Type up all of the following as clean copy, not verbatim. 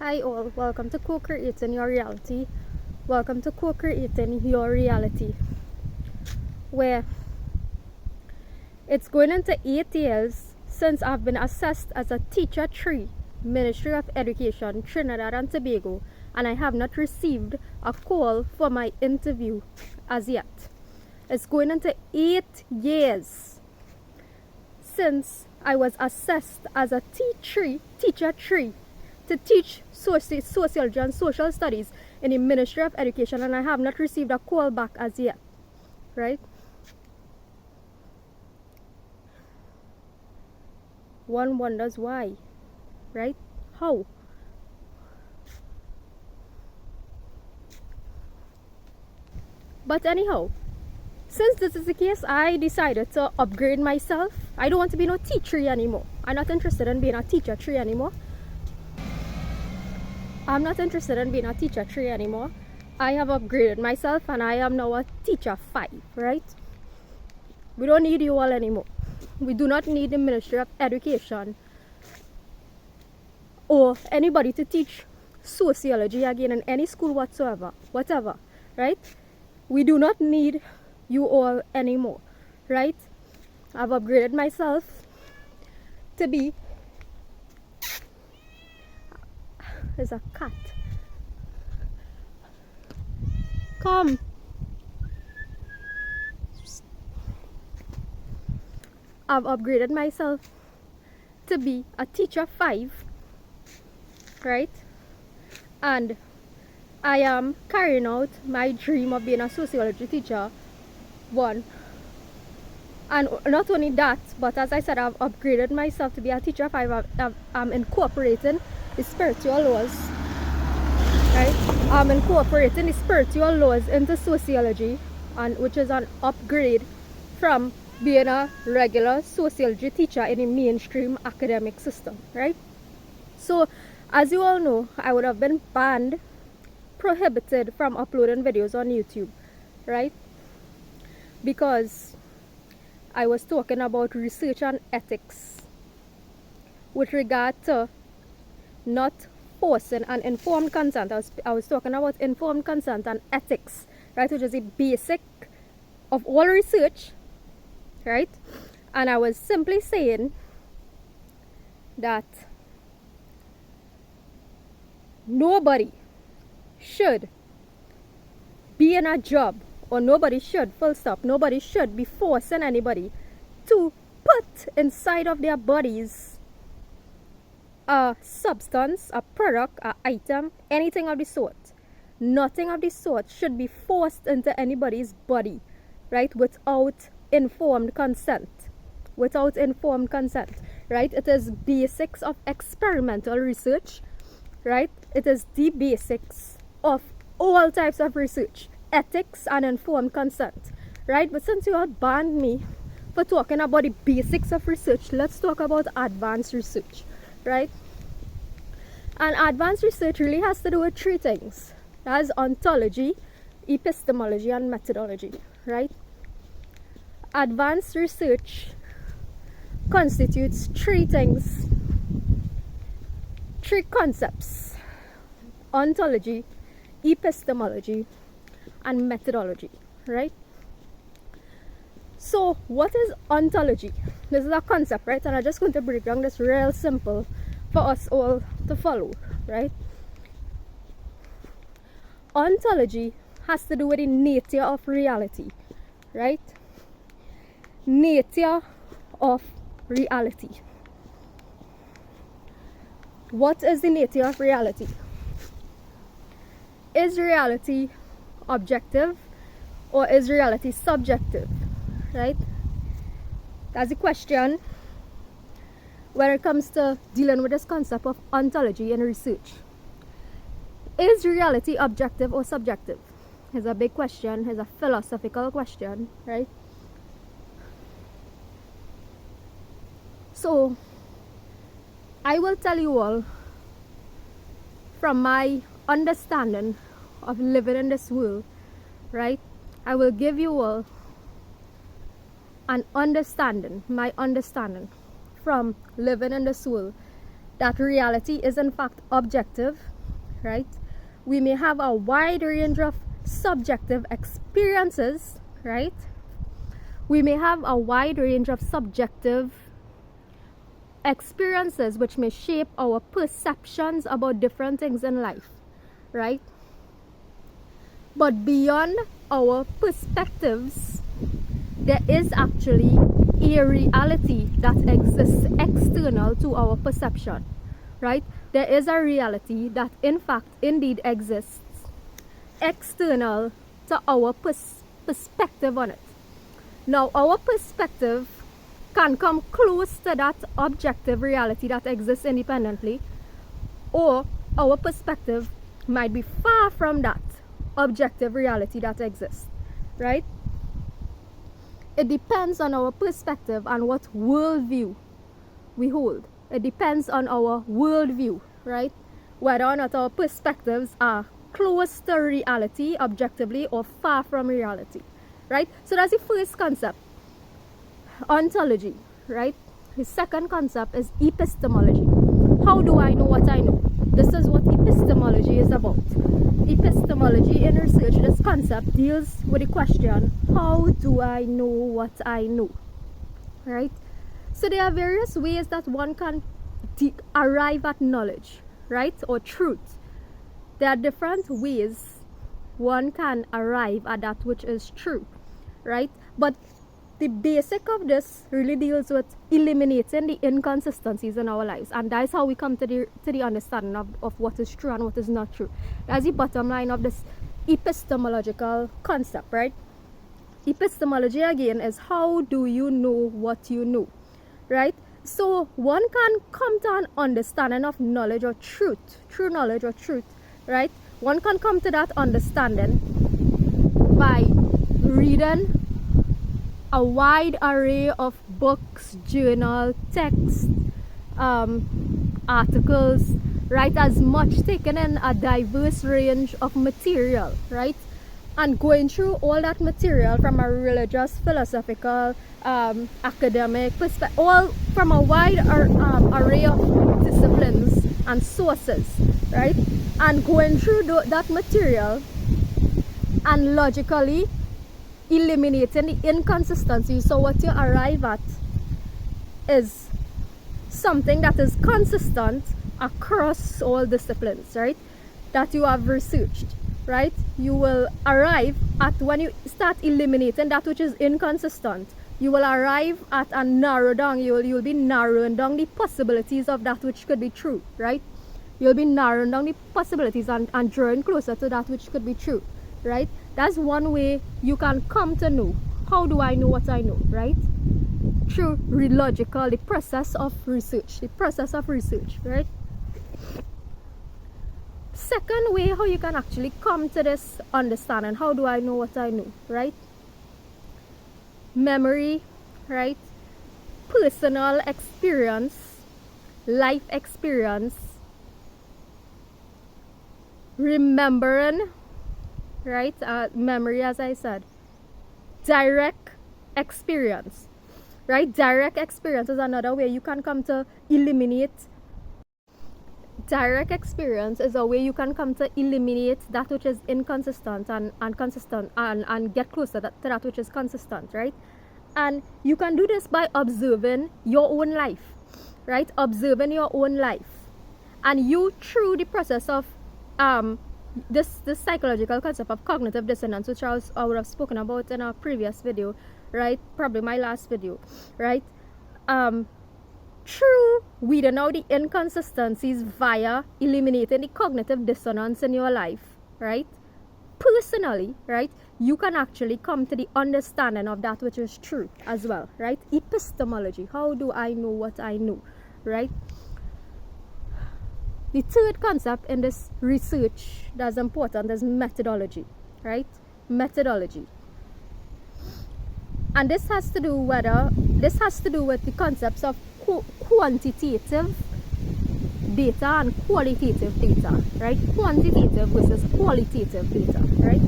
Hi all, welcome to Co-Creating Your Reality. Welcome to Co-Creating Your Reality, where it's going into 8 years since I've been assessed as a Teacher 3, Ministry of Education, Trinidad and Tobago, and I have not received a call for my interview as yet. It's going into 8 years since I was assessed as a Teacher 3, to teach sociology and social studies in the Ministry of Education, and I have not received a call back as yet, right? One wonders why, right? How? But anyhow, since this is the case, I decided to upgrade myself. I don't want to be no teacher anymore. I'm not interested in being a Teacher 3 anymore. I'm not interested in being a Teacher 3 anymore. I have upgraded myself and I am now a Teacher 5, right? We don't need you all anymore. We do not need the Ministry of Education or anybody to teach sociology again in any school whatsoever, whatever, right? We do not need you all anymore, right? I've upgraded myself to be... There's a cat. Come. I've upgraded myself to be a Teacher 5, right? And I am carrying out my dream of being a sociology teacher 1. And not only that, but as I said, I've upgraded myself to be a Teacher 5. I'm incorporating the spiritual laws, right? I'm incorporating the spiritual laws into sociology, and which is an upgrade from being a regular sociology teacher in the mainstream academic system, right? So, as you all know, I would have been banned, prohibited from uploading videos on YouTube, right? Because I was talking about research and ethics with regard to not forcing an informed consent. I was talking about informed consent and ethics, right, which is the basic of all research, right? And I was simply saying that nobody should be in a job, or nobody should, full stop, nobody should be forcing anybody to put inside of their bodies a substance, a product, an item, anything of the sort. Nothing of the sort should be forced into anybody's body, right, without informed consent. Without informed consent, right? It is basics of experimental research, right? It is the basics of all types of research, ethics and informed consent, right? But since you have banned me for talking about the basics of research, let's talk about advanced research, right? And advanced research really has to do with 3 things. That is ontology, epistemology, and methodology, right? Advanced research constitutes 3 things, 3 concepts: ontology, epistemology, and methodology, right? So what is ontology? This is a concept, right? And I'm just going to break down this real simple for us all to follow, right? Ontology has to do with the nature of reality, right? Nature of reality. What is the nature of reality? Is reality objective or is reality subjective, right? That's the question when it comes to dealing with this concept of ontology in research. Is reality objective or subjective? It's a big question, it's a philosophical question, right? So, I will tell you all from my understanding of living in this world, right? I will give you all an understanding, my understanding from living in this world, that reality is in fact objective, right? We may have a wide range of subjective experiences, right? We may have a wide range of subjective experiences which may shape our perceptions about different things in life, right? But beyond our perspectives, there is actually a reality that exists external to our perception, right? There is a reality that in fact indeed exists external to our perspective on it. Now, our perspective can come close to that objective reality that exists independently, or our perspective might be far from that objective reality that exists, right? It depends on our perspective and what worldview we hold. It depends on our worldview, right? Whether or not our perspectives are close to reality objectively or far from reality, right? So that's the first concept, ontology, right? The second concept is epistemology. How do I know what I know? This is what epistemology is about. Epistemology in research, this concept deals with the question, how do I know what I know, right? So there are various ways that one can arrive at knowledge, right, or truth. There are different ways one can arrive at that which is true, right? But the basic of this really deals with eliminating the inconsistencies in our lives, and that is how we come to the understanding of what is true and what is not true. That's the bottom line of this epistemological concept, right? Epistemology again is how do you know what you know, right? So one can come to an understanding of knowledge or truth, true knowledge or truth, right? One can come to that understanding by reading a wide array of books, journal, text, articles, right? As much, taking in a diverse range of material, right? And going through all that material from a religious, philosophical, academic perspective, all from a wide array of disciplines and sources, right? And going through that material and logically eliminating the inconsistencies. So what you arrive at is something that is consistent across all disciplines, right? That you have researched, right? You will arrive at, when you start eliminating that which is inconsistent, you will arrive at and narrow down, you'll be narrowing down the possibilities of that which could be true, right? You'll be narrowing down the possibilities and drawing closer to that which could be true, right? That's one way you can come to know. How do I know what I know, right? Through logical, the process of research, right? Second way how you can actually come to this understanding, how do I know what I know, right? Memory, right? Personal experience, life experience, remembering, right? Memory, as I said, direct experience, right? Direct experience is another way you can come to eliminate. Direct experience is a way you can come to eliminate that which is inconsistent and consistent, and get closer to that which is consistent, right? And you can do this by observing your own life, right? Observing your own life, and you, through the process of this psychological concept of cognitive dissonance, which I would have spoken about in a previous video, right? Probably my last video, right? Through weeding out the inconsistencies via eliminating the cognitive dissonance in your life, right? Personally, right? You can actually come to the understanding of that which is true as well, right? Epistemology. How do I know what I know, right? The third concept in this research that's important is methodology, right? Methodology. And this has to do with the concepts of quantitative data and qualitative data, right? Quantitative versus qualitative data, right?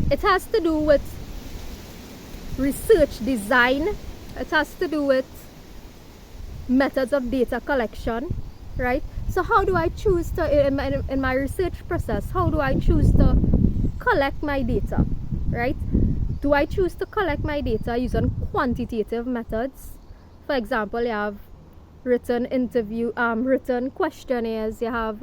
It has to do with research design, It has to do with methods of data collection, right? So how do I choose to, in my research process, how do I choose to collect my data, right? Do I choose to collect my data using quantitative methods? For example, you have written questionnaires, you have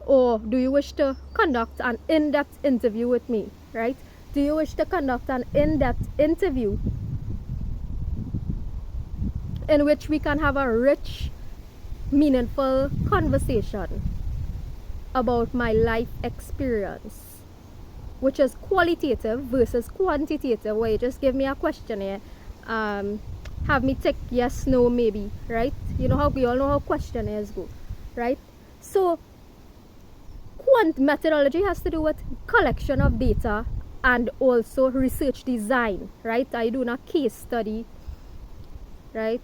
or do you wish to conduct an in-depth interview with me, right? Do you wish to conduct an in-depth interview in which we can have a rich, meaningful conversation about my life experience, which is qualitative versus quantitative, where you just give me a questionnaire, have me tick yes, no, maybe, right? You know how we all know how questionnaires go, right? So methodology has to do with collection of data and also research design, right? I do a case study, right?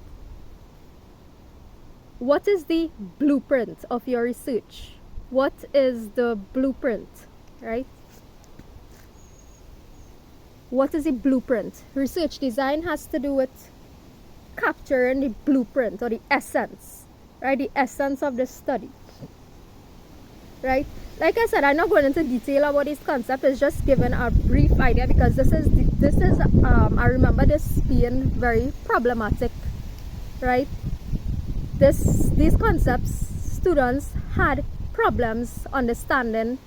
What is the blueprint of your research? What is the blueprint, right? What is the blueprint? Research design has to do with capturing the blueprint or the essence, right? The essence of the study, right? Like I said, I'm not going into detail about this concept. It's just given a brief idea, because this is I remember this being very problematic, right? These concepts, students had problems understanding,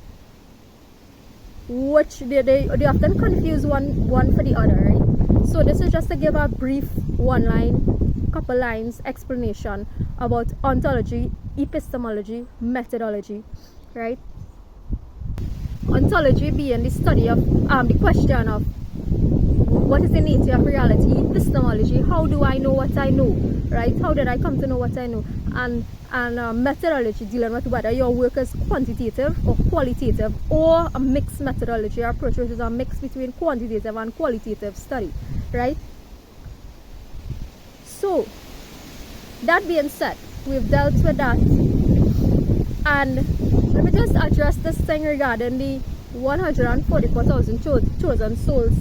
which they often confuse one for the other, right? So this is just to give a brief couple lines explanation about ontology, epistemology, methodology, right? Ontology being the study of the question of what is the nature of reality. Epistemology, how do I know what I know, right? How did I come to know what I know? And methodology, dealing with whether your work is quantitative or qualitative, or a mixed methodology approach, which is a mix between quantitative and qualitative study, right? So that being said, we've dealt with that, and let me just address this thing regarding the 144,000 chosen souls,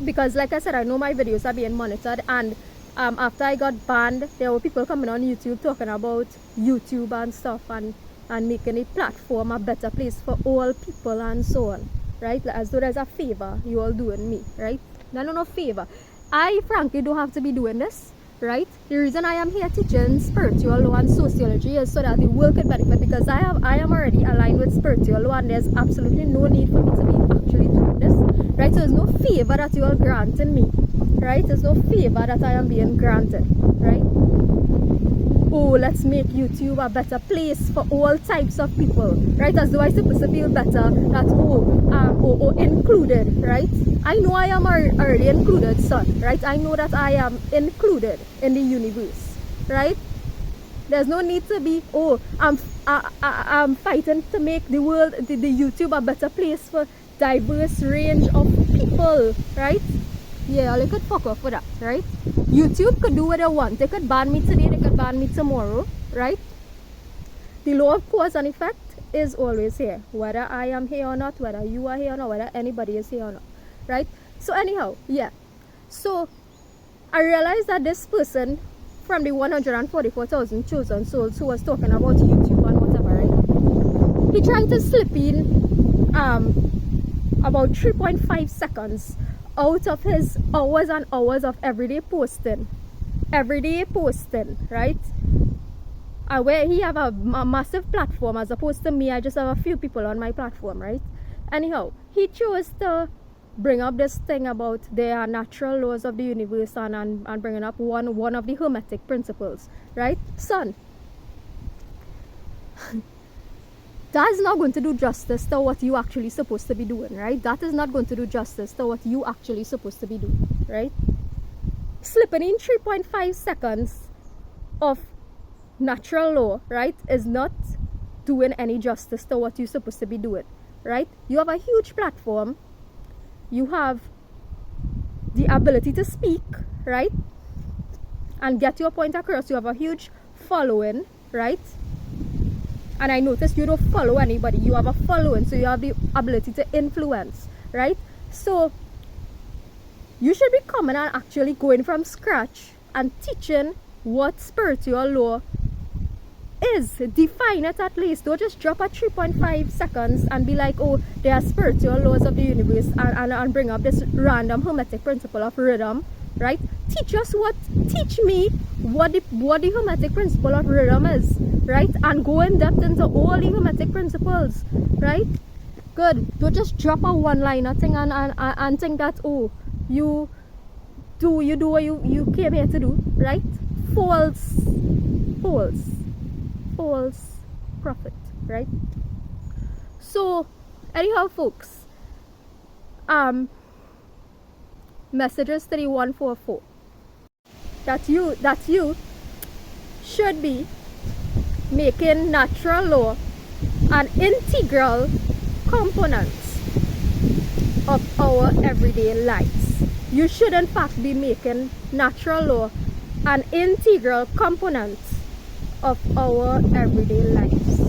because like I said, I know my videos are being monitored, and after I got banned, there were people coming on YouTube talking about YouTube and stuff, and making a platform a better place for all people and so on, right? As though there's a favor you all doing me, right? No favor. I frankly don't have to be doing this, right? The reason I am here teaching spiritual law and sociology is so that the world can benefit, because I am already aligned with spiritual law, and there's absolutely no need for me to be actually doing this, right? So there's no favor that you are granting me, right? There's no favor that I am being granted, right? Oh, let's make YouTube a better place for all types of people, right? As though I'm supposed to feel better that included, right? I know I am already included, son, right? I know that I am included in the universe, right? There's no need to be, I'm fighting to make the world, the YouTube a better place for diverse range of people, right? Yeah, they could fuck off for that, right? YouTube could do what they want. They could ban me today, they could ban me tomorrow, right? The law of cause and effect is always here, whether I am here or not, whether you are here or not, whether anybody is here or not, right? So anyhow, yeah. So I realized that this person from the 144,000 chosen souls who was talking about YouTube and whatever, right? He tried to slip in about 3.5 seconds out of his hours and hours of everyday posting, right? Where he have a massive platform, as opposed to me, I just have a few people on my platform, right? Anyhow, he chose to bring up this thing about there are natural laws of the universe, and bringing up one of the hermetic principles, right? Son, that is not going to do justice to what you actually supposed to be doing, right? That is not going to do justice to what you actually supposed to be doing, right? Slipping in 3.5 seconds of natural law, right, is not doing any justice to what you're supposed to be doing, right? You have a huge platform, you have the ability to speak, right, and get your point across. You have a huge following, right? And I noticed you don't follow anybody, you have a following, so you have the ability to influence, right? So You should be coming and actually going from scratch and teaching what spiritual law is. Define it at least. Don't just drop at 3.5 seconds and be like, oh, there are spiritual laws of the universe, and bring up this random hermetic principle of rhythm, right? Teach me what the hermetic principle of rhythm is, right? And go in depth into all the hermetic principles, right? Good. Don't just drop a one-liner thing and think that, oh, you do what you came here to do, right? False prophet, right? So anyhow, folks, messages to the 144 that you should be making natural law an integral component of our everyday lives. You should in fact be making natural law an integral component of our everyday lives.